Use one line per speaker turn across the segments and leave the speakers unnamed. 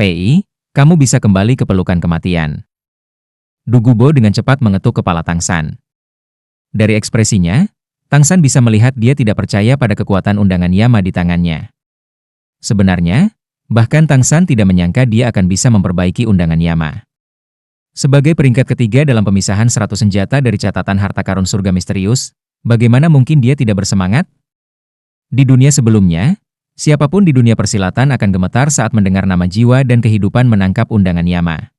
PI, kamu bisa kembali ke pelukan kematian. Dugubo dengan cepat mengetuk kepala Tang San. Dari ekspresinya, Tang San bisa melihat dia tidak percaya pada kekuatan undangan Yama di tangannya. Sebenarnya, bahkan Tang San tidak menyangka dia akan bisa memperbaiki undangan Yama. Sebagai peringkat ketiga dalam pemisahan 100 senjata dari catatan harta karun surga misterius, bagaimana mungkin dia tidak bersemangat? Di dunia sebelumnya, siapapun di dunia persilatan akan gemetar saat mendengar nama jiwa dan kehidupan menangkap undangan Yama.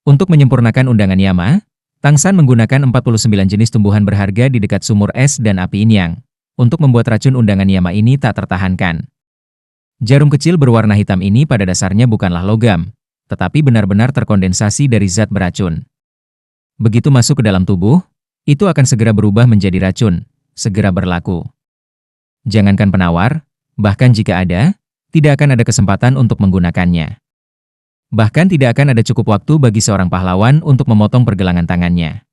Untuk menyempurnakan undangan Yama, Tang San menggunakan 49 jenis tumbuhan berharga di dekat sumur es dan api Inyang, untuk membuat racun undangan Yama ini tak tertahankan. Jarum kecil berwarna hitam ini pada dasarnya bukanlah logam, tetapi benar-benar terkondensasi dari zat beracun. Begitu masuk ke dalam tubuh, itu akan segera berubah menjadi racun, segera berlaku. Jangankan penawar, bahkan jika ada, tidak akan ada kesempatan untuk menggunakannya. Bahkan tidak akan ada cukup waktu bagi seorang pahlawan untuk memotong pergelangan tangannya.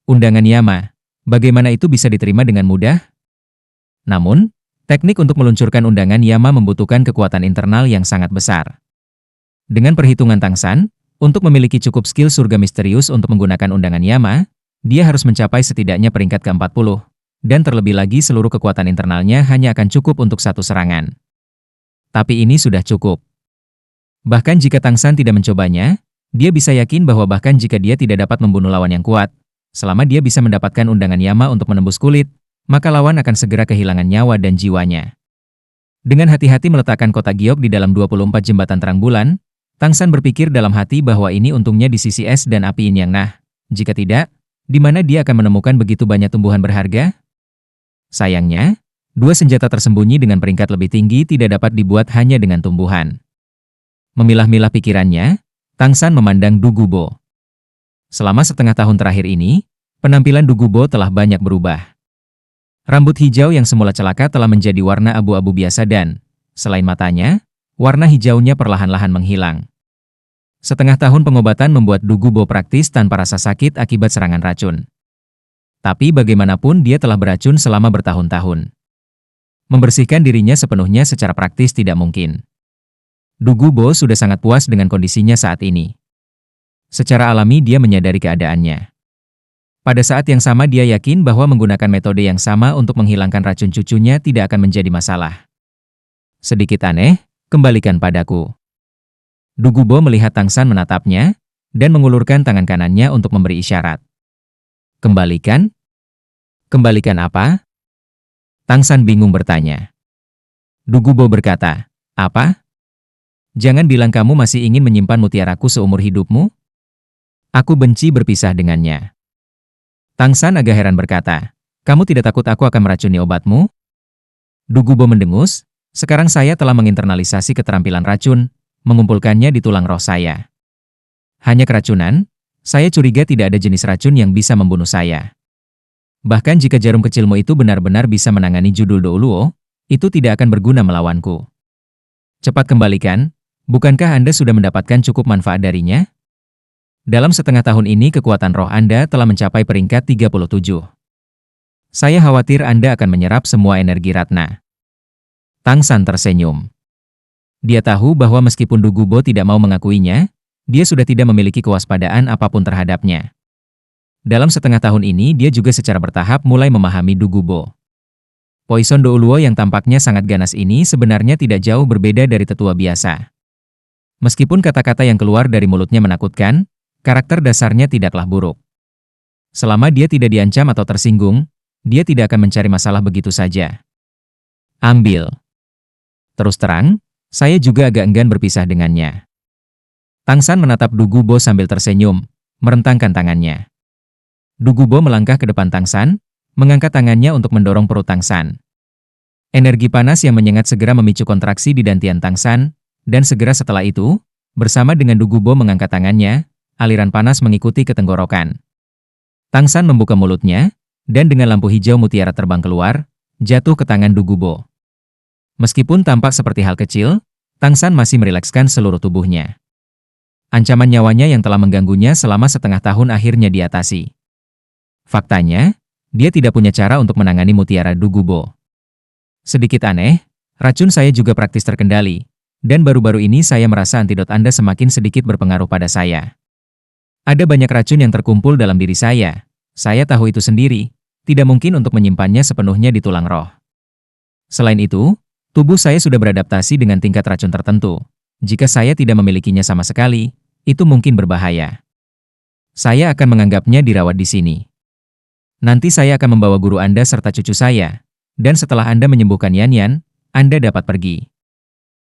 Undangan Yama, bagaimana itu bisa diterima dengan mudah? Namun, teknik untuk meluncurkan undangan Yama membutuhkan kekuatan internal yang sangat besar. Dengan perhitungan Tang San, untuk memiliki cukup skill surga misterius untuk menggunakan undangan Yama, dia harus mencapai setidaknya peringkat ke-40, dan terlebih lagi seluruh kekuatan internalnya hanya akan cukup untuk satu serangan. Tapi ini sudah cukup. Bahkan jika Tang San tidak mencobanya, dia bisa yakin bahwa bahkan jika dia tidak dapat membunuh lawan yang kuat, selama dia bisa mendapatkan undangan Yama untuk menembus kulit, maka lawan akan segera kehilangan nyawa dan jiwanya. Dengan hati-hati meletakkan kotak giok di dalam 24 jembatan terang bulan, Tang San berpikir dalam hati bahwa ini untungnya di sisi es dan api Inyang. Nah, jika tidak, di mana dia akan menemukan begitu banyak tumbuhan berharga? Sayangnya, dua senjata tersembunyi dengan peringkat lebih tinggi tidak dapat dibuat hanya dengan tumbuhan. Memilah-milah pikirannya, Tang San memandang Dugubo. Selama setengah tahun terakhir ini, penampilan Dugubo telah banyak berubah. Rambut hijau yang semula celaka telah menjadi warna abu-abu biasa dan, selain matanya, warna hijaunya perlahan-lahan menghilang. Setengah tahun pengobatan membuat Dugubo praktis tanpa rasa sakit akibat serangan racun. Tapi bagaimanapun dia telah beracun selama bertahun-tahun. Membersihkan dirinya sepenuhnya secara praktis tidak mungkin. Dugubo sudah sangat puas dengan kondisinya saat ini. Secara alami dia menyadari keadaannya. Pada saat yang sama dia yakin bahwa menggunakan metode yang sama untuk menghilangkan racun cucunya tidak akan menjadi masalah. Sedikit aneh, kembalikan padaku. Dugubo melihat Tang San menatapnya, dan mengulurkan tangan kanannya untuk memberi isyarat. Kembalikan? Kembalikan apa? Tang San bingung bertanya. Dugubo berkata, apa? Jangan bilang kamu masih ingin menyimpan mutiaraku seumur hidupmu? Aku benci berpisah dengannya. Tang San agak heran berkata, kamu tidak takut aku akan meracuni obatmu? Dugubo mendengus, sekarang saya telah menginternalisasi keterampilan racun, mengumpulkannya di tulang roh saya. Hanya keracunan, saya curiga tidak ada jenis racun yang bisa membunuh saya. Bahkan jika jarum kecilmu itu benar-benar bisa menangani judul Douluo, itu tidak akan berguna melawanku. Cepat kembalikan, bukankah Anda sudah mendapatkan cukup manfaat darinya? Dalam setengah tahun ini kekuatan roh Anda telah mencapai peringkat 37. Saya khawatir Anda akan menyerap semua energi Ratna. Tang San tersenyum. Dia tahu bahwa meskipun Dugubo tidak mau mengakuinya, dia sudah tidak memiliki kewaspadaan apapun terhadapnya. Dalam setengah tahun ini dia juga secara bertahap mulai memahami Dugubo. Poison Douluo yang tampaknya sangat ganas ini sebenarnya tidak jauh berbeda dari tetua biasa. Meskipun kata-kata yang keluar dari mulutnya menakutkan, karakter dasarnya tidaklah buruk. Selama dia tidak diancam atau tersinggung, dia tidak akan mencari masalah begitu saja. Ambil. Terus terang, saya juga agak enggan berpisah dengannya. Tang San menatap Dugubo sambil tersenyum, merentangkan tangannya. Dugubo melangkah ke depan Tang San, mengangkat tangannya untuk mendorong perut Tang San. Energi panas yang menyengat segera memicu kontraksi di dantian Tang San, dan segera setelah itu, bersama dengan Dugubo mengangkat tangannya, aliran panas mengikuti ke tenggorokan. Tang San membuka mulutnya, dan dengan lampu hijau mutiara terbang keluar, jatuh ke tangan Dugubo. Meskipun tampak seperti hal kecil, Tang San masih merilekskan seluruh tubuhnya. Ancaman nyawanya yang telah mengganggunya selama setengah tahun akhirnya diatasi. Faktanya, dia tidak punya cara untuk menangani mutiara Dugubo. Sedikit aneh, racun saya juga praktis terkendali, Dan baru-baru ini saya merasa antidot Anda semakin sedikit berpengaruh pada saya. Ada banyak racun yang terkumpul dalam diri saya. Saya tahu itu sendiri, tidak mungkin untuk menyimpannya sepenuhnya di tulang roh. Selain itu, tubuh saya sudah beradaptasi dengan tingkat racun tertentu. Jika saya tidak memilikinya sama sekali, itu mungkin berbahaya. Saya akan menganggapnya dirawat di sini. Nanti saya akan membawa guru Anda serta cucu saya, dan setelah Anda menyembuhkan Yan, Anda dapat pergi.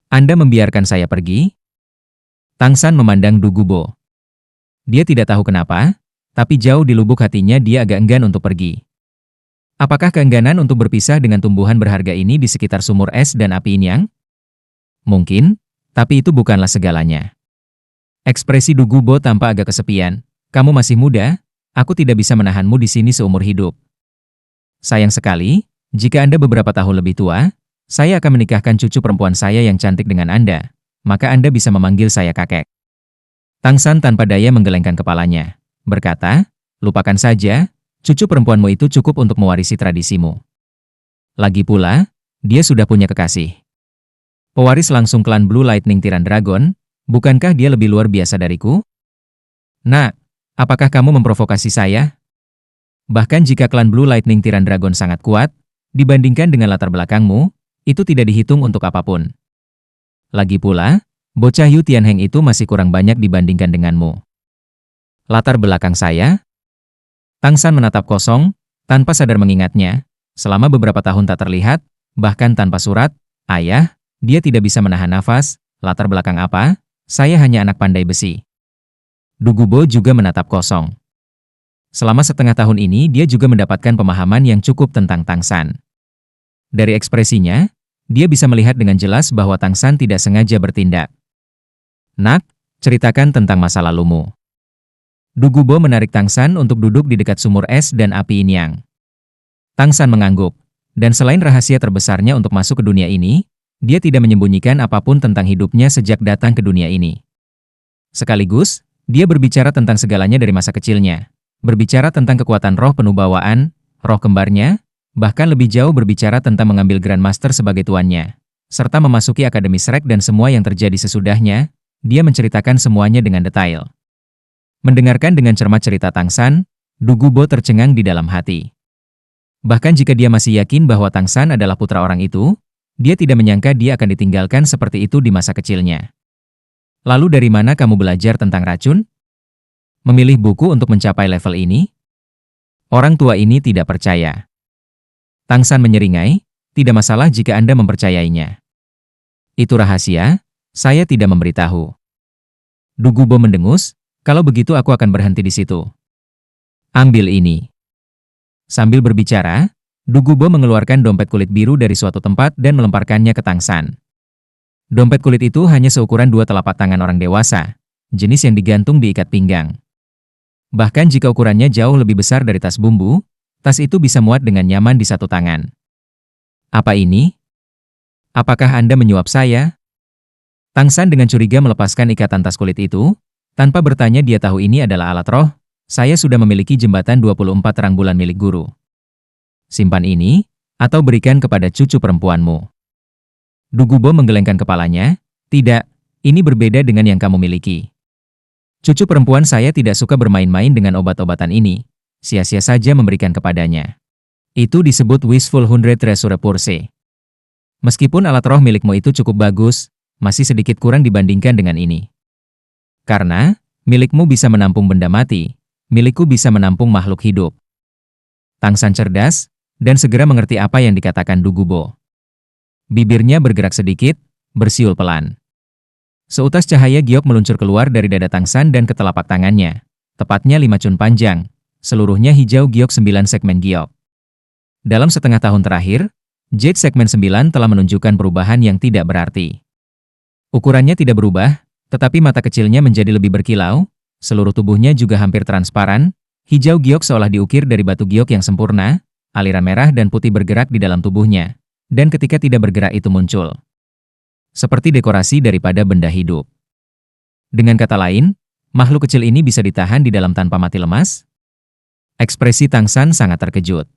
Anda membiarkan saya pergi? Tang San memandang Du Gubo. Dia tidak tahu kenapa, tapi jauh di lubuk hatinya dia agak enggan untuk pergi. Apakah keengganan untuk berpisah dengan tumbuhan berharga ini di sekitar sumur es dan api Inyang? Mungkin, tapi itu bukanlah segalanya. Ekspresi Du Gubo tampak agak kesepian. Kamu masih muda, aku tidak bisa menahanmu di sini seumur hidup. Sayang sekali, jika Anda beberapa tahun lebih tua, saya akan menikahkan cucu perempuan saya yang cantik dengan Anda, maka Anda bisa memanggil saya kakek. Tang San tanpa daya menggelengkan kepalanya, berkata, lupakan saja, cucu perempuanmu itu cukup untuk mewarisi tradisimu. Lagi pula, dia sudah punya kekasih. Pewaris langsung klan Blue Lightning Tiran Dragon, bukankah dia lebih luar biasa dariku? Nak, apakah kamu memprovokasi saya? Bahkan jika klan Blue Lightning Tiran Dragon sangat kuat, dibandingkan dengan latar belakangmu, itu tidak dihitung untuk apapun. Lagi pula, bocah Yu Tianheng itu masih kurang banyak dibandingkan denganmu. Latar belakang saya? Tang San menatap kosong, tanpa sadar mengingatnya, selama beberapa tahun tak terlihat, bahkan tanpa surat, ayah, dia tidak bisa menahan nafas, latar belakang apa? Saya hanya anak pandai besi. Du Gubo juga menatap kosong. Selama setengah tahun ini dia juga mendapatkan pemahaman yang cukup tentang Tang San. Dari ekspresinya, dia bisa melihat dengan jelas bahwa Tang San tidak sengaja bertindak. Nak, ceritakan tentang masa lalumu. Du Gubo menarik Tang San untuk duduk di dekat sumur es dan api Inyang. Tang San mengangguk, dan selain rahasia terbesarnya untuk masuk ke dunia ini, dia tidak menyembunyikan apapun tentang hidupnya sejak datang ke dunia ini. Sekaligus, dia berbicara tentang segalanya dari masa kecilnya, berbicara tentang kekuatan roh penuh bawaan, roh kembarnya, bahkan lebih jauh berbicara tentang mengambil Grandmaster sebagai tuannya, serta memasuki Akademi Shrek dan semua yang terjadi sesudahnya. Dia menceritakan semuanya dengan detail. Mendengarkan dengan cermat cerita Tang San, Du Gubo tercengang di dalam hati. Bahkan jika dia masih yakin bahwa Tang San adalah putra orang itu, dia tidak menyangka dia akan ditinggalkan seperti itu di masa kecilnya. Lalu dari mana kamu belajar tentang racun? Memilih buku untuk mencapai level ini? Orang tua ini tidak percaya. Tang San menyeringai, tidak masalah jika Anda mempercayainya. Itu rahasia, saya tidak memberitahu. Du Gubo mendengus, kalau begitu aku akan berhenti di situ. Ambil ini. Sambil berbicara, Du Gubo mengeluarkan dompet kulit biru dari suatu tempat dan melemparkannya ke Tang San. Dompet kulit itu hanya seukuran 2 telapak tangan orang dewasa, jenis yang digantung di ikat pinggang. Bahkan jika ukurannya jauh lebih besar dari tas bumbu, tas itu bisa muat dengan nyaman di satu tangan. Apa ini? Apakah Anda menyuap saya? Tang San dengan curiga melepaskan ikatan tas kulit itu. Tanpa bertanya dia tahu ini adalah alat roh. Saya sudah memiliki jembatan 24 terang bulan milik guru. Simpan ini, atau berikan kepada cucu perempuanmu. Du Gubo menggelengkan kepalanya. Tidak, ini berbeda dengan yang kamu miliki. Cucu perempuan saya tidak suka bermain-main dengan obat-obatan ini. Sia-sia saja memberikan kepadanya. Itu disebut wishful 100 treasure purse. Meskipun alat roh milikmu itu cukup bagus, masih sedikit kurang dibandingkan dengan ini. Karena, milikmu bisa menampung benda mati, milikku bisa menampung makhluk hidup. Tang San cerdas, dan segera mengerti apa yang dikatakan Du Gubo. Bibirnya bergerak sedikit, bersiul pelan. Seutas cahaya giok meluncur keluar dari dada Tang San dan ke telapak tangannya. Tepatnya 5 cun panjang, seluruhnya hijau giok 9 segmen giok. Dalam setengah tahun terakhir, Jade segmen 9 telah menunjukkan perubahan yang tidak berarti. Ukurannya tidak berubah, tetapi mata kecilnya menjadi lebih berkilau, seluruh tubuhnya juga hampir transparan, hijau giok seolah diukir dari batu giok yang sempurna, aliran merah dan putih bergerak di dalam tubuhnya. Dan ketika tidak bergerak itu muncul. Seperti dekorasi daripada benda hidup. Dengan kata lain, makhluk kecil ini bisa ditahan di dalam tanpa mati lemas? Ekspresi Tang San sangat terkejut.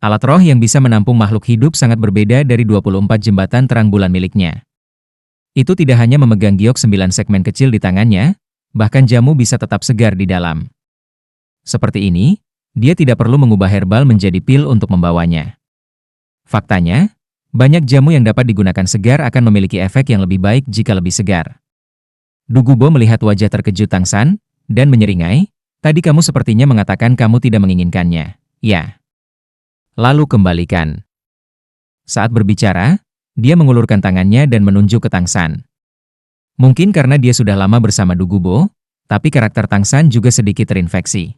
Alat roh yang bisa menampung makhluk hidup sangat berbeda dari 24 jembatan terang bulan miliknya. Itu tidak hanya memegang giok 9 segmen kecil di tangannya, bahkan jamu bisa tetap segar di dalam. Seperti ini, dia tidak perlu mengubah herbal menjadi pil untuk membawanya. Faktanya, banyak jamu yang dapat digunakan segar akan memiliki efek yang lebih baik jika lebih segar. Dugubo melihat wajah terkejut Tang San, dan menyeringai, tadi kamu sepertinya mengatakan kamu tidak menginginkannya. Ya. Lalu kembalikan. Saat berbicara, dia mengulurkan tangannya dan menunjuk ke Tang San. Mungkin karena dia sudah lama bersama Dugubo, tapi karakter Tang San juga sedikit terinfeksi.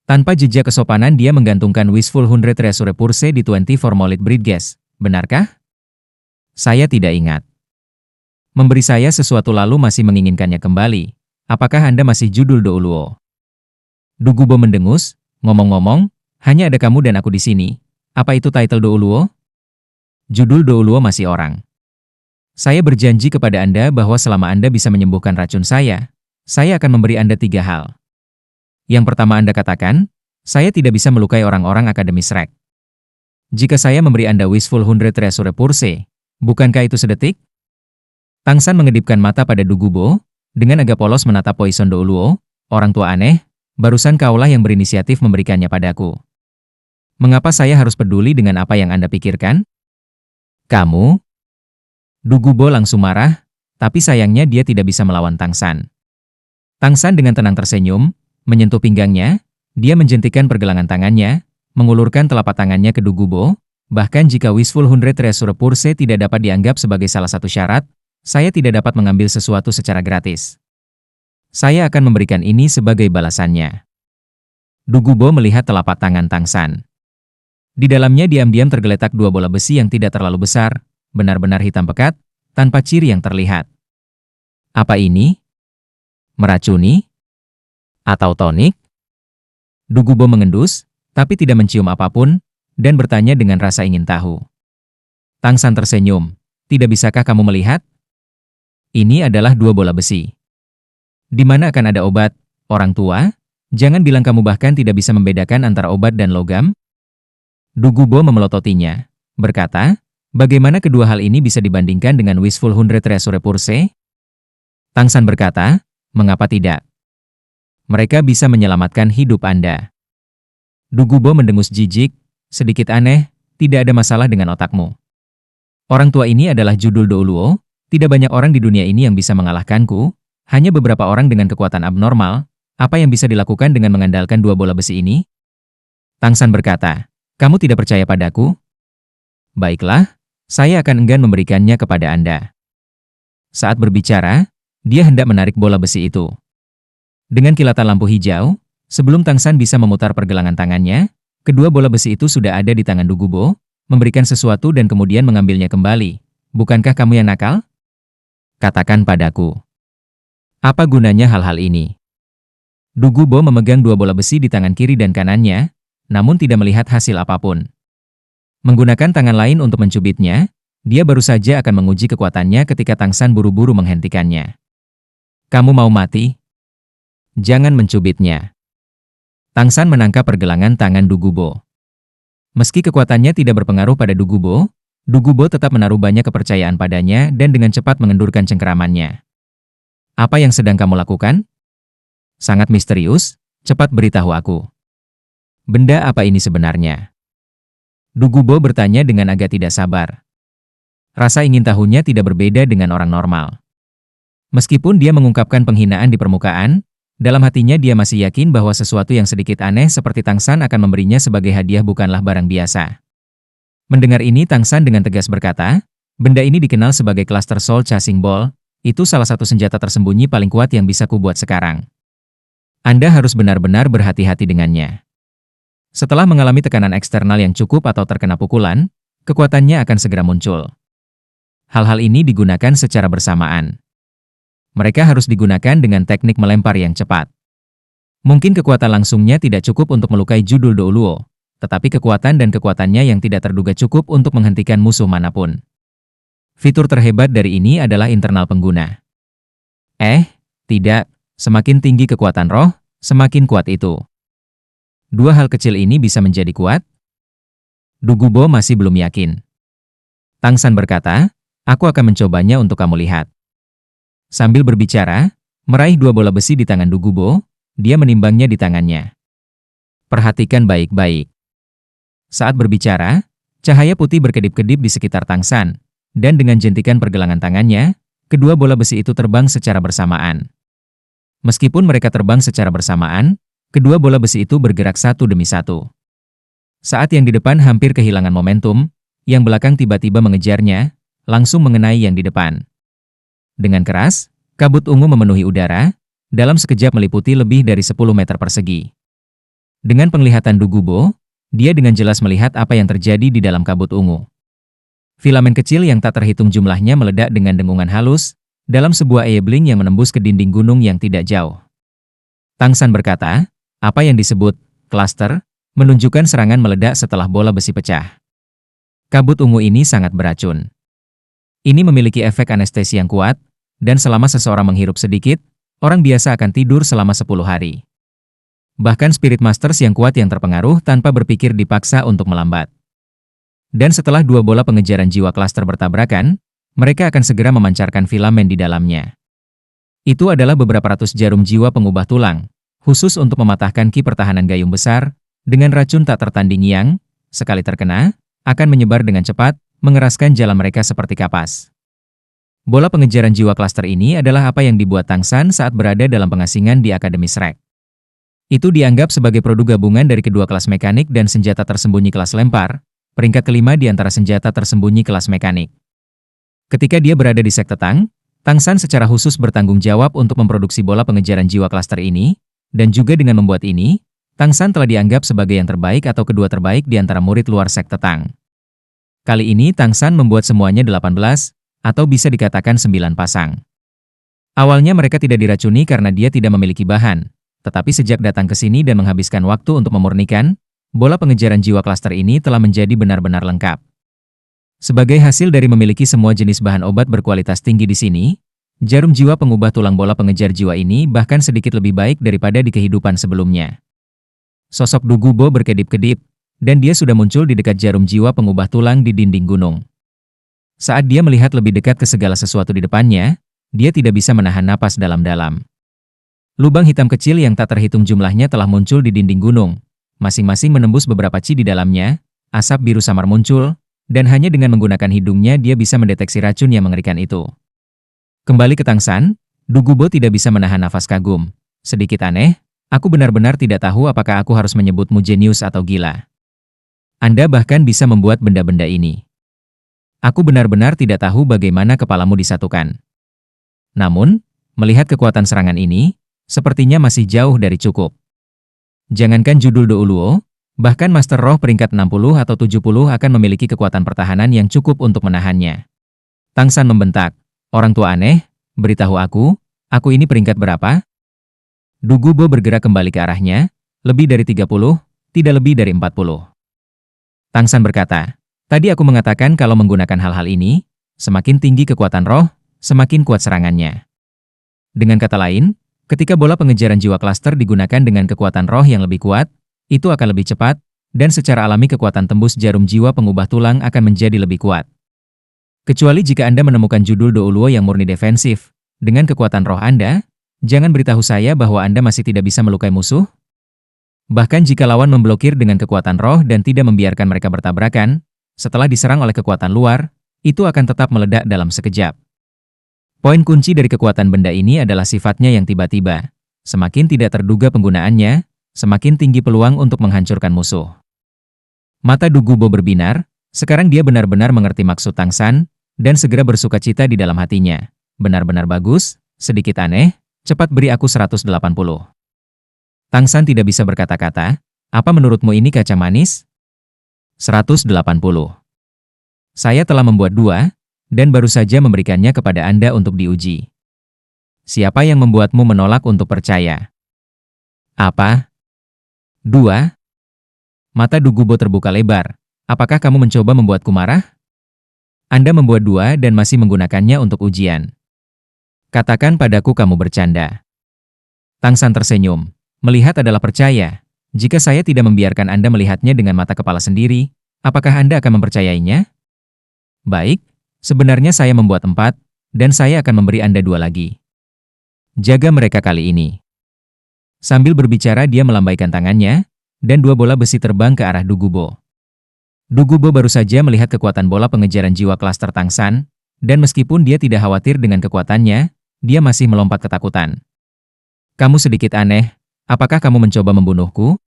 Tanpa jejak kesopanan dia menggantungkan Wishful 100 Reassure Purse di 24 Molid Bridges. Benarkah? Saya tidak ingat. Memberi saya sesuatu lalu masih menginginkannya kembali. Apakah Anda masih judul Douluo? Dugubo mendengus, ngomong-ngomong, hanya ada kamu dan aku di sini. Apa itu title Douluo? Judul Douluo masih orang. Saya berjanji kepada Anda bahwa selama Anda bisa menyembuhkan racun saya akan memberi Anda 3 hal. Yang pertama Anda katakan, saya tidak bisa melukai orang-orang Akademis Shrek. Jika saya memberi Anda Wishful 100 Reassure Purse, bukankah itu sedetik? Tang San mengedipkan mata pada Dugubo, dengan agak polos menatap Poison Douluo, orang tua aneh, barusan kaulah yang berinisiatif memberikannya padaku. Mengapa saya harus peduli dengan apa yang Anda pikirkan? Kamu? Dugubo langsung marah, tapi sayangnya dia tidak bisa melawan Tang San. Tang San dengan tenang tersenyum, menyentuh pinggangnya, dia menjentikan pergelangan tangannya, mengulurkan telapak tangannya ke Dugubo, bahkan jika Wishful 100 Reassure Purse tidak dapat dianggap sebagai salah satu syarat, saya tidak dapat mengambil sesuatu secara gratis. Saya akan memberikan ini sebagai balasannya. Dugubo melihat telapak tangan Tang San. Di dalamnya diam-diam tergeletak 2 bola besi yang tidak terlalu besar, benar-benar hitam pekat, tanpa ciri yang terlihat. Apa ini? Meracuni? Atau tonik? Dugubo mengendus, tapi tidak mencium apapun, dan bertanya dengan rasa ingin tahu. Tang San tersenyum. Tidak bisakah kamu melihat? Ini adalah 2 bola besi. Di mana akan ada obat, orang tua? Jangan bilang kamu bahkan tidak bisa membedakan antara obat dan logam? Dugubo memelototinya, berkata, bagaimana kedua hal ini bisa dibandingkan dengan Wishful 100 Reassure Purse? Tang San berkata, mengapa tidak? Mereka bisa menyelamatkan hidup Anda. Dugubo mendengus jijik, sedikit aneh, tidak ada masalah dengan otakmu. Orang tua ini adalah judul Douluo, tidak banyak orang di dunia ini yang bisa mengalahkanku, hanya beberapa orang dengan kekuatan abnormal, apa yang bisa dilakukan dengan mengandalkan 2 bola besi ini? Tang San berkata, kamu tidak percaya padaku? Baiklah, saya akan enggan memberikannya kepada Anda. Saat berbicara, dia hendak menarik bola besi itu. Dengan kilatan lampu hijau, sebelum Tang San bisa memutar pergelangan tangannya, kedua bola besi itu sudah ada di tangan Dugubo, memberikan sesuatu dan kemudian mengambilnya kembali. Bukankah kamu yang nakal? Katakan padaku. Apa gunanya hal-hal ini? Dugubo memegang 2 bola besi di tangan kiri dan kanannya, namun tidak melihat hasil apapun. Menggunakan tangan lain untuk mencubitnya, dia baru saja akan menguji kekuatannya ketika Tang San buru-buru menghentikannya. Kamu mau mati? Jangan mencubitnya. Tang San menangkap pergelangan tangan Dugubo. Meski kekuatannya tidak berpengaruh pada Dugubo, Dugubo tetap menaruh banyak kepercayaan padanya dan dengan cepat mengendurkan cengkeramannya. Apa yang sedang kamu lakukan? Sangat misterius, cepat beritahu aku. Benda apa ini sebenarnya? Dugubo bertanya dengan agak tidak sabar. Rasa ingin tahunya tidak berbeda dengan orang normal. Meskipun dia mengungkapkan penghinaan di permukaan, dalam hatinya dia masih yakin bahwa sesuatu yang sedikit aneh seperti Tang San akan memberinya sebagai hadiah bukanlah barang biasa. Mendengar ini Tang San dengan tegas berkata, benda ini dikenal sebagai Cluster Soul Chasing Ball, itu salah satu senjata tersembunyi paling kuat yang bisa kubuat sekarang. Anda harus benar-benar berhati-hati dengannya. Setelah mengalami tekanan eksternal yang cukup atau terkena pukulan, kekuatannya akan segera muncul. Hal-hal ini digunakan secara bersamaan. Mereka harus digunakan dengan teknik melempar yang cepat. Mungkin kekuatan langsungnya tidak cukup untuk melukai judul Douluo, tetapi kekuatan dan kekuatannya yang tidak terduga cukup untuk menghentikan musuh manapun. Fitur terhebat dari ini adalah internal pengguna. Tidak, semakin tinggi kekuatan roh, semakin kuat itu. 2 hal kecil ini bisa menjadi kuat? Dugubo masih belum yakin. Tang San berkata, Aku akan mencobanya untuk kamu lihat. Sambil berbicara, meraih dua bola besi di tangan Dugubo, dia menimbangnya di tangannya. Perhatikan baik-baik. Saat berbicara, cahaya putih berkedip-kedip di sekitar Tangsan, dan dengan jentikan pergelangan tangannya, kedua bola besi itu terbang secara bersamaan. Meskipun mereka terbang secara bersamaan, kedua bola besi itu bergerak satu demi satu. Saat yang di depan hampir kehilangan momentum, yang belakang tiba-tiba mengejarnya, langsung mengenai yang di depan. Dengan keras, kabut ungu memenuhi udara, dalam sekejap meliputi lebih dari 10 meter persegi. Dengan penglihatan Dugubo, dia dengan jelas melihat apa yang terjadi di dalam kabut ungu. Filamen kecil yang tak terhitung jumlahnya meledak dengan dengungan halus, dalam sebuah eyebling yang menembus ke dinding gunung yang tidak jauh. Tangsan berkata, apa yang disebut klaster, menunjukkan serangan meledak setelah bola besi pecah. Kabut ungu ini sangat beracun. Ini memiliki efek anestesi yang kuat, dan selama seseorang menghirup sedikit, orang biasa akan tidur selama 10 hari. Bahkan Spirit Masters yang kuat yang terpengaruh tanpa berpikir dipaksa untuk melambat. Dan setelah dua bola pengejaran jiwa klaster bertabrakan, mereka akan segera memancarkan filamen di dalamnya. Itu adalah beberapa ratus jarum jiwa pengubah tulang, khusus untuk mematahkan ki pertahanan gayung besar, dengan racun tak tertandingi yang, sekali terkena, akan menyebar dengan cepat, mengeraskan jalan mereka seperti kapas. Bola pengejaran jiwa klaster ini adalah apa yang dibuat Tangsan saat berada dalam pengasingan di Akademi Shrek. Itu dianggap sebagai produk gabungan dari kedua kelas mekanik dan senjata tersembunyi kelas lempar, peringkat kelima di antara senjata tersembunyi kelas mekanik. Ketika dia berada di sekte Tang, Tangsan secara khusus bertanggung jawab untuk memproduksi bola pengejaran jiwa klaster ini, dan juga dengan membuat ini, Tangsan telah dianggap sebagai yang terbaik atau kedua terbaik di antara murid luar sekte Tang. Kali ini Tangsan membuat semuanya 18, atau bisa dikatakan 9 pasang. Awalnya mereka tidak diracuni karena dia tidak memiliki bahan, tetapi sejak datang ke sini dan menghabiskan waktu untuk memurnikan, bola pengejaran jiwa klaster ini telah menjadi benar-benar lengkap. Sebagai hasil dari memiliki semua jenis bahan obat berkualitas tinggi di sini, jarum jiwa pengubah tulang bola pengejar jiwa ini bahkan sedikit lebih baik daripada di kehidupan sebelumnya. Sosok Dugubo berkedip-kedip, dan dia sudah muncul di dekat jarum jiwa pengubah tulang di dinding gunung. Saat dia melihat lebih dekat ke segala sesuatu di depannya, dia tidak bisa menahan napas dalam-dalam. Lubang hitam kecil yang tak terhitung jumlahnya telah muncul di dinding gunung, masing-masing menembus beberapa ci di dalamnya, asap biru samar muncul, dan hanya dengan menggunakan hidungnya dia bisa mendeteksi racun yang mengerikan itu. Kembali ke Tangsan, Dugubo tidak bisa menahan nafas kagum. Sedikit aneh, aku benar-benar tidak tahu apakah aku harus menyebutmu jenius atau gila. Anda bahkan bisa membuat benda-benda ini. Aku benar-benar tidak tahu bagaimana kepalamu disatukan. Namun, melihat kekuatan serangan ini, sepertinya masih jauh dari cukup. Jangankan judul Douluo, bahkan Master Roh peringkat 60 atau 70 akan memiliki kekuatan pertahanan yang cukup untuk menahannya. Tangsan membentak, orang tua aneh, beritahu aku ini peringkat berapa? Dugubo bergerak kembali ke arahnya, lebih dari 30, tidak lebih dari 40. Tangsan berkata, tadi aku mengatakan kalau menggunakan hal-hal ini, semakin tinggi kekuatan roh, semakin kuat serangannya. Dengan kata lain, ketika bola pengejaran jiwa klaster digunakan dengan kekuatan roh yang lebih kuat, itu akan lebih cepat, dan secara alami kekuatan tembus jarum jiwa pengubah tulang akan menjadi lebih kuat. Kecuali jika Anda menemukan judul Douluo yang murni defensif, dengan kekuatan roh Anda, jangan beritahu saya bahwa Anda masih tidak bisa melukai musuh. Bahkan jika lawan memblokir dengan kekuatan roh dan tidak membiarkan mereka bertabrakan, setelah diserang oleh kekuatan luar, itu akan tetap meledak dalam sekejap. Poin kunci dari kekuatan benda ini adalah sifatnya yang tiba-tiba. Semakin tidak terduga penggunaannya, semakin tinggi peluang untuk menghancurkan musuh. Mata Dugubo berbinar, sekarang dia benar-benar mengerti maksud Tangsan, dan segera bersukacita di dalam hatinya. Benar-benar bagus, sedikit aneh, cepat beri aku 180. Tangsan tidak bisa berkata-kata, apa menurutmu ini kacang manis? 180. Saya telah membuat 2, dan baru saja memberikannya kepada Anda untuk diuji. Siapa yang membuatmu menolak untuk percaya? Apa? 2? Mata Dugubo terbuka lebar. Apakah kamu mencoba membuatku marah? Anda membuat 2 dan masih menggunakannya untuk ujian. Katakan padaku kamu bercanda. Tangsan tersenyum. Melihat adalah percaya. Jika saya tidak membiarkan Anda melihatnya dengan mata kepala sendiri, apakah Anda akan mempercayainya? Baik, Sebenarnya saya membuat 4, dan saya akan memberi Anda 2 lagi. Jaga mereka kali ini. Sambil berbicara dia melambaikan tangannya, dan 2 bola besi terbang ke arah Dugubo. Dugubo baru saja melihat kekuatan bola pengejaran jiwa klaster Tangsan, dan meskipun dia tidak khawatir dengan kekuatannya, dia masih melompat ketakutan. Kamu sedikit aneh, apakah kamu mencoba membunuhku?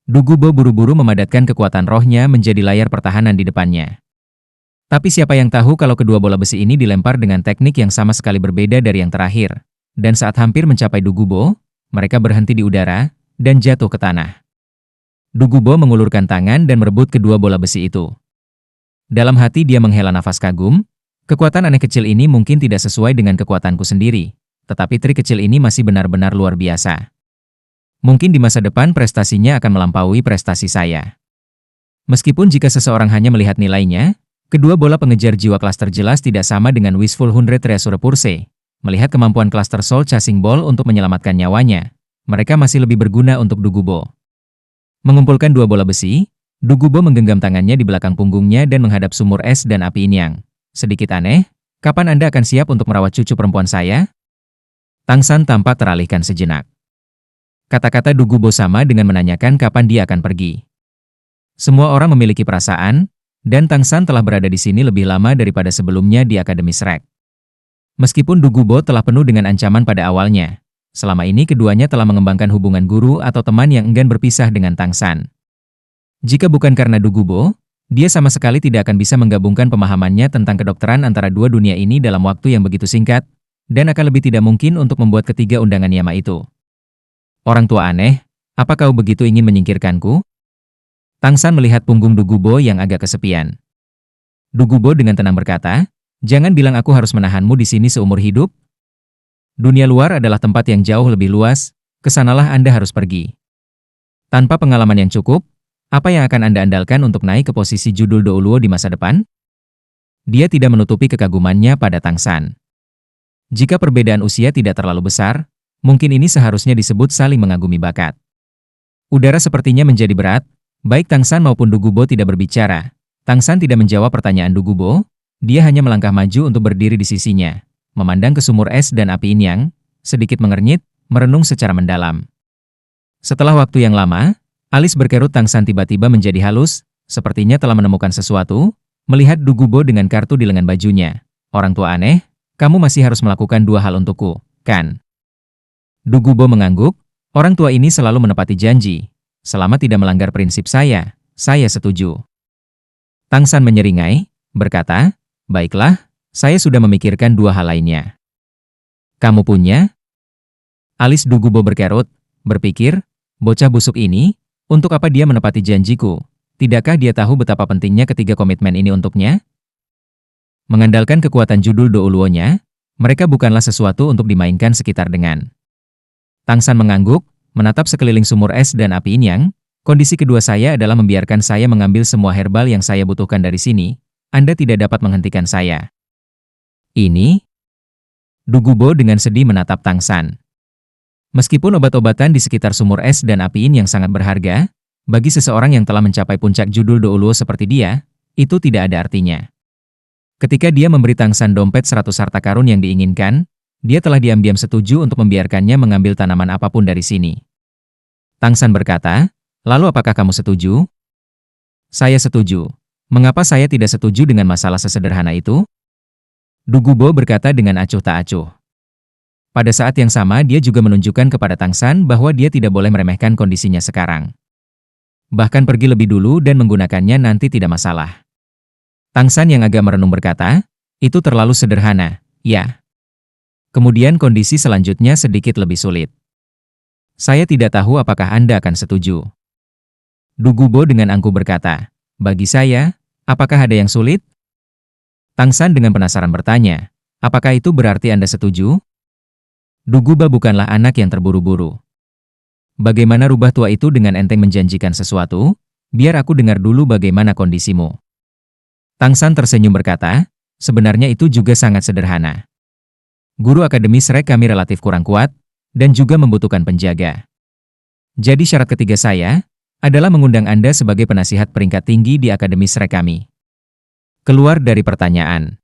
Dugubo buru-buru memadatkan kekuatan rohnya menjadi layar pertahanan di depannya. Tapi siapa yang tahu kalau kedua bola besi ini dilempar dengan teknik yang sama sekali berbeda dari yang terakhir. Dan saat hampir mencapai Dugubo, mereka berhenti di udara, dan jatuh ke tanah. Dugubo mengulurkan tangan dan merebut kedua bola besi itu. Dalam hati dia menghela nafas kagum, kekuatan aneh kecil ini mungkin tidak sesuai dengan kekuatanku sendiri, tetapi trik kecil ini masih benar-benar luar biasa. Mungkin di masa depan prestasinya akan melampaui prestasi saya. Meskipun jika seseorang hanya melihat nilainya, kedua bola pengejar jiwa klaster jelas tidak sama dengan Wishful 100 Treasure Purse. Melihat kemampuan klaster Soul Chasing Ball untuk menyelamatkan nyawanya, mereka masih lebih berguna untuk Dugubo. Mengumpulkan 2 bola besi, Dugubo menggenggam tangannya di belakang punggungnya dan menghadap sumur es dan api Inyang. Sedikit aneh, kapan Anda akan siap untuk merawat cucu perempuan saya? Tangsan tampak teralihkan sejenak. Kata-kata Dugubo sama dengan menanyakan kapan dia akan pergi. Semua orang memiliki perasaan, dan Tangsan telah berada di sini lebih lama daripada sebelumnya di Akademi Shrek. Meskipun Dugubo telah penuh dengan ancaman pada awalnya, selama ini keduanya telah mengembangkan hubungan guru atau teman yang enggan berpisah dengan Tangsan. Jika bukan karena Dugubo, dia sama sekali tidak akan bisa menggabungkan pemahamannya tentang kedokteran antara dua dunia ini dalam waktu yang begitu singkat, dan akan lebih tidak mungkin untuk membuat ketiga undangan Yama itu. Orang tua aneh, apa kau begitu ingin menyingkirkanku? Tangsan melihat punggung Dugubo yang agak kesepian. Dugubo dengan tenang berkata, jangan bilang aku harus menahanmu di sini seumur hidup. Dunia luar adalah tempat yang jauh lebih luas, kesanalah Anda harus pergi. Tanpa pengalaman yang cukup, apa yang akan Anda andalkan untuk naik ke posisi judul Douluo di masa depan? Dia tidak menutupi kekagumannya pada Tangsan. Jika perbedaan usia tidak terlalu besar, mungkin ini seharusnya disebut saling mengagumi bakat. Udara sepertinya menjadi berat, baik Tangsan maupun Dugubo tidak berbicara. Tangsan tidak menjawab pertanyaan Dugubo, dia hanya melangkah maju untuk berdiri di sisinya, memandang ke sumur es dan api Inyang, sedikit mengernyit, merenung secara mendalam. Setelah waktu yang lama, alis berkerut Tangsan tiba-tiba menjadi halus, sepertinya telah menemukan sesuatu, melihat Dugubo dengan kartu di lengan bajunya. Orang tua aneh, kamu masih harus melakukan 2 hal untukku, kan? Dugubo mengangguk, orang tua ini selalu menepati janji. Selama tidak melanggar prinsip saya setuju. Tangsan menyeringai, berkata, baiklah, saya sudah memikirkan 2 hal lainnya. Kamu punya? Alis Dugubo berkerut, berpikir, bocah busuk ini, untuk apa dia menepati janjiku? Tidakkah dia tahu betapa pentingnya ketiga komitmen ini untuknya? Mengandalkan kekuatan judul Douluo-nya, mereka bukanlah sesuatu untuk dimainkan sekitar dengan. Tangsan mengangguk, menatap sekeliling sumur es dan api Inyang. Kondisi kedua saya adalah membiarkan saya mengambil semua herbal yang saya butuhkan dari sini. Anda tidak dapat menghentikan saya. Ini? Dugubo dengan sedih menatap Tangsan. Meskipun obat-obatan di sekitar sumur es dan api Inyang sangat berharga, bagi seseorang yang telah mencapai puncak judul Douluo seperti dia, itu tidak ada artinya. Ketika dia memberi Tangsan dompet 100 harta karun yang diinginkan, dia telah diam-diam setuju untuk membiarkannya mengambil tanaman apapun dari sini. Tangsan berkata, lalu apakah kamu setuju? Saya setuju. Mengapa saya tidak setuju dengan masalah sesederhana itu? Dugubo berkata dengan acuh tak acuh. Pada saat yang sama dia juga menunjukkan kepada Tangsan bahwa dia tidak boleh meremehkan kondisinya sekarang. Bahkan pergi lebih dulu dan menggunakannya nanti tidak masalah. Tangsan yang agak merenung berkata, itu terlalu sederhana, ya. Kemudian kondisi selanjutnya sedikit lebih sulit. Saya tidak tahu apakah Anda akan setuju. Dugubo dengan angkuh berkata, bagi saya, apakah ada yang sulit? Tangsan dengan penasaran bertanya, apakah itu berarti Anda setuju? Duguba bukanlah anak yang terburu-buru. Bagaimana rubah tua itu dengan enteng menjanjikan sesuatu? Biar aku dengar dulu bagaimana kondisimu. Tangsan tersenyum berkata, sebenarnya itu juga sangat sederhana. Guru Akademi Shrek kami relatif kurang kuat, dan juga membutuhkan penjaga. Jadi syarat ketiga saya, adalah mengundang Anda sebagai penasihat peringkat tinggi di Akademi Shrek kami. Keluar dari pertanyaan.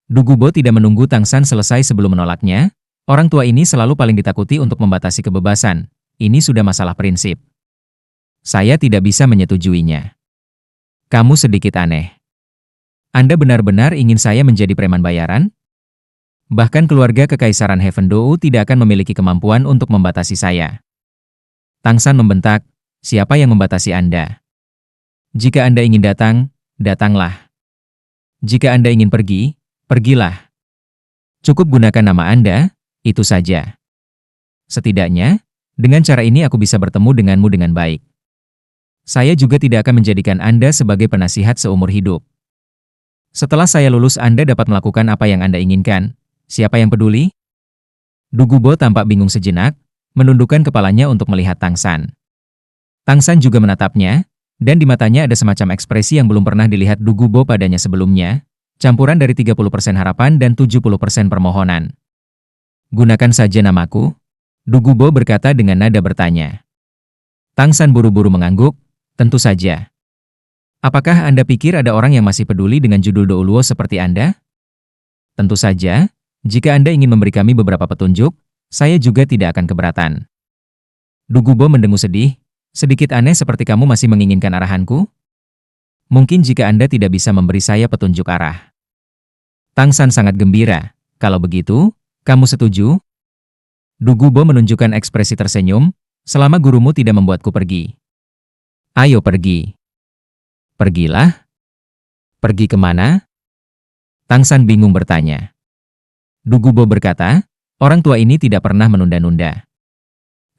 Dugubo tidak menunggu Tang San selesai sebelum menolaknya. Orang tua ini selalu paling ditakuti untuk membatasi kebebasan. Ini sudah masalah prinsip. Saya tidak bisa menyetujuinya. Kamu sedikit aneh. Anda benar-benar ingin saya menjadi preman bayaran? Bahkan keluarga Kekaisaran Heaven Dou tidak akan memiliki kemampuan untuk membatasi saya. Tang San membentak, siapa yang membatasi Anda? Jika Anda ingin datang, datanglah. Jika Anda ingin pergi, pergilah. Cukup gunakan nama Anda, itu saja. Setidaknya, dengan cara ini aku bisa bertemu denganmu dengan baik. Saya juga tidak akan menjadikan Anda sebagai penasihat seumur hidup. Setelah saya lulus Anda dapat melakukan apa yang Anda inginkan. Siapa yang peduli? Dugubo tampak bingung sejenak, menundukkan kepalanya untuk melihat Tang San. Tang San juga menatapnya, dan di matanya ada semacam ekspresi yang belum pernah dilihat Dugubo padanya sebelumnya, campuran dari 30% harapan dan 70% permohonan. Gunakan saja namaku, Dugubo berkata dengan nada bertanya. Tang San buru-buru mengangguk, tentu saja. Apakah Anda pikir ada orang yang masih peduli dengan judul Douluo seperti Anda? Tentu saja, jika Anda ingin memberi kami beberapa petunjuk, saya juga tidak akan keberatan. Dugubo mendengus sedih, sedikit aneh seperti kamu masih menginginkan arahanku? Mungkin jika Anda tidak bisa memberi saya petunjuk arah. Tang San sangat gembira, kalau begitu, kamu setuju? Dugubo menunjukkan ekspresi tersenyum, selama gurumu tidak membuatku pergi. Ayo pergi. Pergilah? Pergi kemana? Tang San bingung bertanya. Dugubo berkata, orang tua ini tidak pernah menunda-nunda.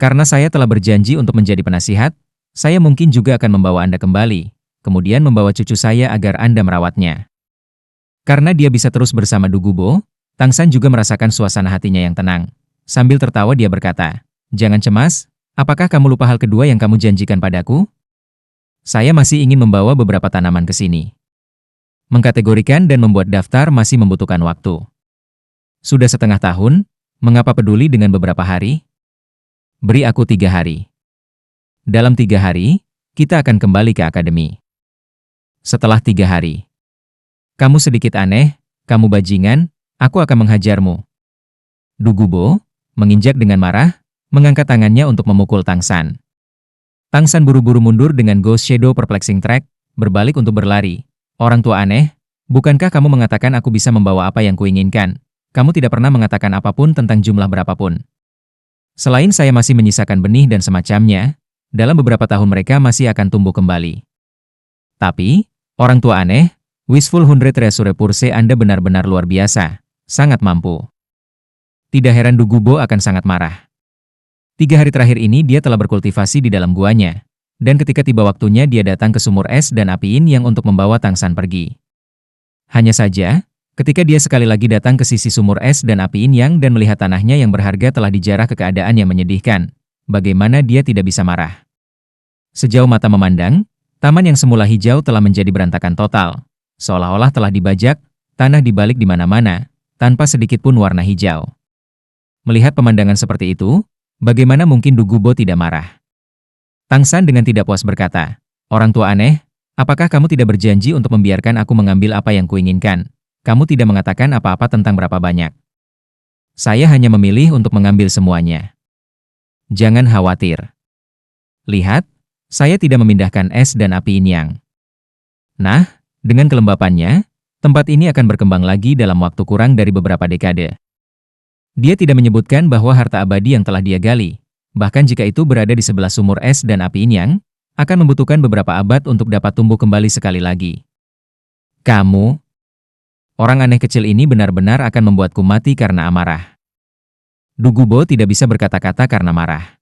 Karena saya telah berjanji untuk menjadi penasihat, saya mungkin juga akan membawa Anda kembali, kemudian membawa cucu saya agar Anda merawatnya. Karena dia bisa terus bersama Dugubo, Tang San juga merasakan suasana hatinya yang tenang. Sambil tertawa dia berkata, jangan cemas, apakah kamu lupa hal kedua yang kamu janjikan padaku? Saya masih ingin membawa beberapa tanaman ke sini. Mengkategorikan dan membuat daftar masih membutuhkan waktu. Sudah setengah tahun, mengapa peduli dengan beberapa hari? Beri aku 3 hari. Dalam 3 hari, kita akan kembali ke akademi. Setelah 3 hari. Kamu sedikit aneh, kamu bajingan, aku akan menghajarmu. Dugubo, menginjak dengan marah, mengangkat tangannya untuk memukul Tang San. Tang San buru-buru mundur dengan Ghost Shadow Perplexing Track, berbalik untuk berlari. Orang tua aneh, bukankah kamu mengatakan aku bisa membawa apa yang kuinginkan? Kamu tidak pernah mengatakan apapun tentang jumlah berapapun. Selain saya masih menyisakan benih dan semacamnya, dalam beberapa tahun mereka masih akan tumbuh kembali. Tapi, orang tua aneh, Wishful 100 Reassure Purse Anda benar-benar luar biasa, sangat mampu. Tidak heran Dugubo akan sangat marah. 3 hari terakhir ini dia telah berkultivasi di dalam guanya, dan ketika tiba waktunya dia datang ke sumur es dan api Yin yang untuk membawa Tang San pergi. Hanya saja, ketika dia sekali lagi datang ke sisi sumur es dan api Yin yang dan melihat tanahnya yang berharga telah dijarah ke keadaan yang menyedihkan, bagaimana dia tidak bisa marah. Sejauh mata memandang, taman yang semula hijau telah menjadi berantakan total, seolah-olah telah dibajak, tanah dibalik di mana-mana, tanpa sedikit pun warna hijau. Melihat pemandangan seperti itu, bagaimana mungkin Dugubo tidak marah? Tang San dengan tidak puas berkata, orang tua aneh, apakah kamu tidak berjanji untuk membiarkan aku mengambil apa yang kuinginkan? Kamu tidak mengatakan apa-apa tentang berapa banyak. Saya hanya memilih untuk mengambil semuanya. Jangan khawatir. Lihat, saya tidak memindahkan es dan api Yin. Nah, dengan kelembapannya, tempat ini akan berkembang lagi dalam waktu kurang dari beberapa dekade. Dia tidak menyebutkan bahwa harta abadi yang telah dia gali, bahkan jika itu berada di sebelah sumur es dan api Yin, akan membutuhkan beberapa abad untuk dapat tumbuh kembali sekali lagi. Kamu, orang aneh kecil ini benar-benar akan membuatku mati karena amarah. Dugubo tidak bisa berkata-kata karena marah.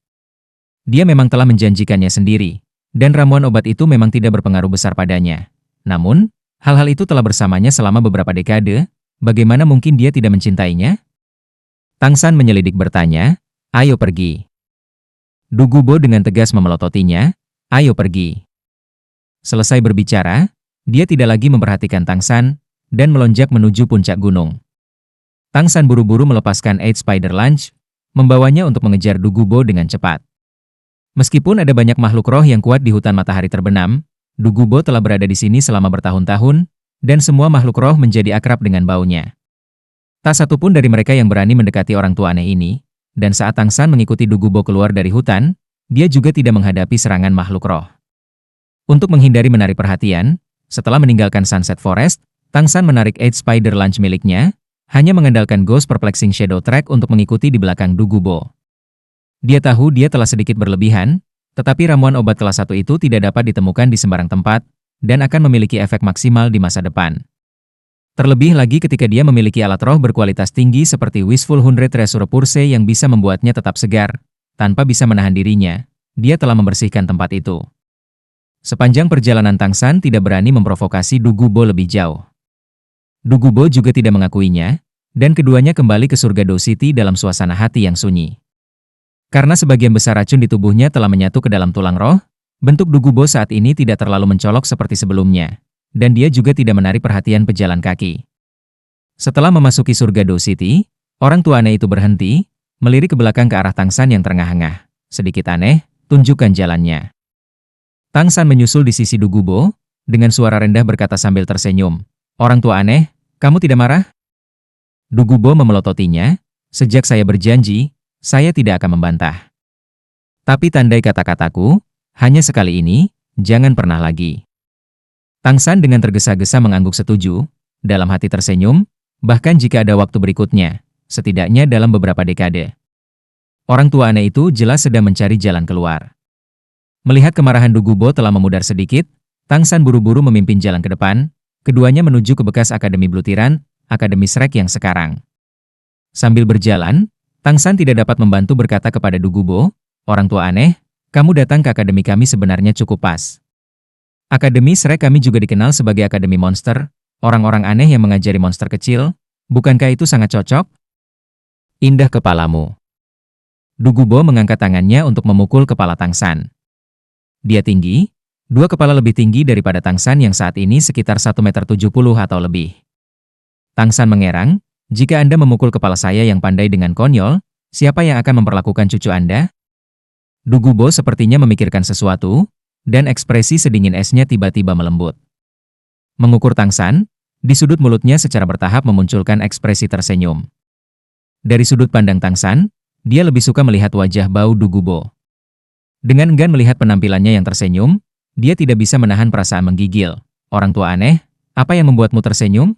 Dia memang telah menjanjikannya sendiri, dan ramuan obat itu memang tidak berpengaruh besar padanya. Namun, hal-hal itu telah bersamanya selama beberapa dekade, bagaimana mungkin dia tidak mencintainya? Tang San menyelidik bertanya, ayo pergi. Dugubo dengan tegas memelototinya, ayo pergi. Selesai berbicara, dia tidak lagi memperhatikan Tang San, dan melonjak menuju puncak gunung. Tang San buru-buru melepaskan Eight Spider Lunge, membawanya untuk mengejar Dugubo dengan cepat. Meskipun ada banyak makhluk roh yang kuat di hutan matahari terbenam, Dugubo telah berada di sini selama bertahun-tahun, dan semua makhluk roh menjadi akrab dengan baunya. Tak satu pun dari mereka yang berani mendekati orang tua aneh ini, dan saat Tang San mengikuti Dugubo keluar dari hutan, dia juga tidak menghadapi serangan makhluk roh. Untuk menghindari menarik perhatian, setelah meninggalkan Sunset Forest, Tang San menarik Eight Spider Lunch miliknya, hanya mengandalkan Ghost Perplexing Shadow Track untuk mengikuti di belakang Dugubo. Dia tahu dia telah sedikit berlebihan, tetapi ramuan obat kelas 1 itu tidak dapat ditemukan di sembarang tempat, dan akan memiliki efek maksimal di masa depan. Terlebih lagi ketika dia memiliki alat roh berkualitas tinggi seperti Wishful 100 Treasure Purse yang bisa membuatnya tetap segar, tanpa bisa menahan dirinya, dia telah membersihkan tempat itu. Sepanjang perjalanan Tang San tidak berani memprovokasi Dugubo lebih jauh. Dugubo juga tidak mengakuinya, dan keduanya kembali ke surga Do City dalam suasana hati yang sunyi. Karena sebagian besar racun di tubuhnya telah menyatu ke dalam tulang roh, bentuk Dugubo saat ini tidak terlalu mencolok seperti sebelumnya, dan dia juga tidak menarik perhatian pejalan kaki. Setelah memasuki surga Do City, orang tua aneh itu berhenti, melirik ke belakang ke arah Tang San yang terengah-engah. Sedikit aneh, tunjukkan jalannya. Tang San menyusul di sisi Dugubo, dengan suara rendah berkata sambil tersenyum, "Orang tua aneh, kamu tidak marah?" Dugubo memelototinya, "Sejak saya berjanji, saya tidak akan membantah. Tapi tandai kata-kataku, hanya sekali ini, jangan pernah lagi." Tang San dengan tergesa-gesa mengangguk setuju, dalam hati tersenyum, bahkan jika ada waktu berikutnya, setidaknya dalam beberapa dekade. Orang tua aneh itu jelas sedang mencari jalan keluar. Melihat kemarahan Dugubo telah memudar sedikit, Tang San buru-buru memimpin jalan ke depan, keduanya menuju ke bekas Akademi Blutiran, Akademi Shrek yang sekarang. Sambil berjalan, Tang San tidak dapat membantu berkata kepada Dugubo, "Orang tua aneh, kamu datang ke akademi kami sebenarnya cukup pas. Akademi Shrek kami juga dikenal sebagai Akademi Monster, orang-orang aneh yang mengajari monster kecil, bukankah itu sangat cocok?" "Indah kepalamu." Dugubo mengangkat tangannya untuk memukul kepala Tang San. Dia tinggi, 2 kepala lebih tinggi daripada Tang San yang saat ini sekitar 1,70 m atau lebih. Tang San mengerang, "Jika Anda memukul kepala saya yang pandai dengan konyol, siapa yang akan memperlakukan cucu Anda?" Dugubo sepertinya memikirkan sesuatu, dan ekspresi sedingin esnya tiba-tiba melembut. Mengukur Tang San, di sudut mulutnya secara bertahap memunculkan ekspresi tersenyum. Dari sudut pandang Tang San, dia lebih suka melihat wajah bau Dugubo. Dengan enggan melihat penampilannya yang tersenyum, dia tidak bisa menahan perasaan menggigil. "Orang tua aneh, apa yang membuatmu tersenyum?"